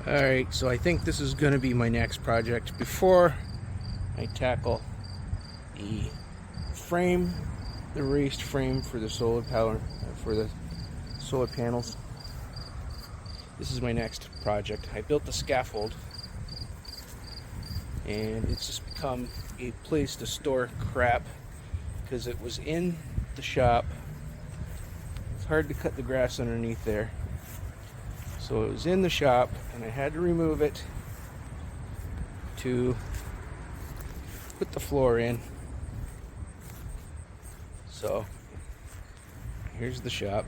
Alright, so I think this is going to be my next project before I tackle the frame, the raised frame for the solar power, for the solar panels. This is my next project. I built the scaffold and it's just become a place to store crap because it was in the shop. It's hard to cut the grass underneath there. So it was in the shop and I had to remove it to put the floor in. So here's the shop.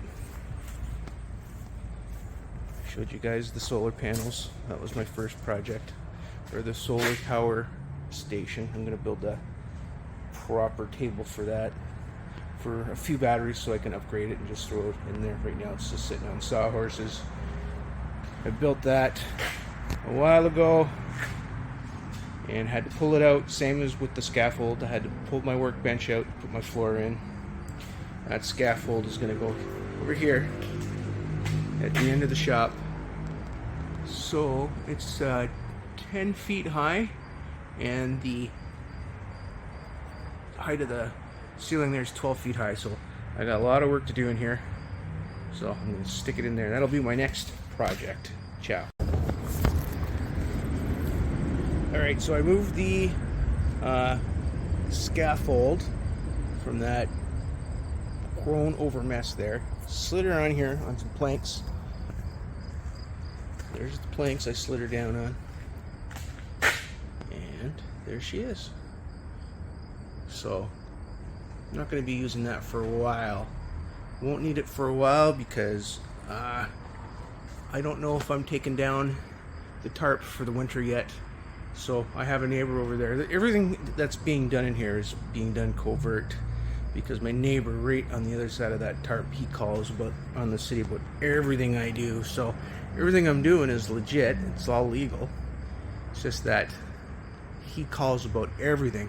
I showed you guys the solar panels. That was my first project, or the solar power station. I'm going to build a proper table for that, for a few batteries so I can upgrade it and just throw it in there. Right now it's just sitting on sawhorses. I built that a while ago and had to pull it out, same as with the scaffold. I had to pull my workbench out, put my floor in. That scaffold is going to go over here at the end of the shop. So it's 10 feet high and the height of the ceiling there is 12 feet high. So I got a lot of work to do in here. So I'm going to stick it in there. That'll be my next project. Ciao. Alright, so I moved the scaffold from that grown over mess there. Slid her on here on some planks. There's the planks I slid her down on. And there she is. So I'm not going to be using that for a while. Won't need it for a while because I don't know if I'm taking down the tarp for the winter yet. So I have a neighbor over there. Everything that's being done in here is being done covert because my neighbor right on the other side of that tarp, he calls about on the city about everything I do. So everything I'm doing is legit. It's all legal. It's just that he calls about everything.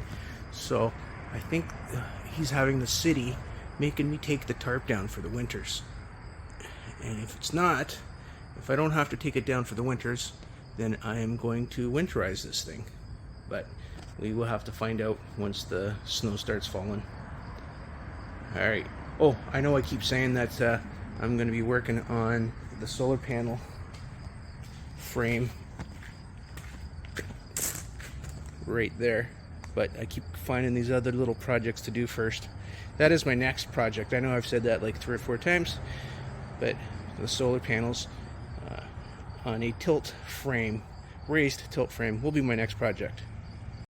So I think he's having the city making me take the tarp down for the winters. And if it's not, if I don't have to take it down for the winters, then I am going to winterize this thing. But we will have to find out once the snow starts falling. Alright. Oh, I know I keep saying that I'm going to be working on the solar panel frame right there. But I keep finding these other little projects to do first. That is my next project. I know I've said that like 3 or 4 times, but the solar panels on a tilt frame, raised tilt frame, will be my next project.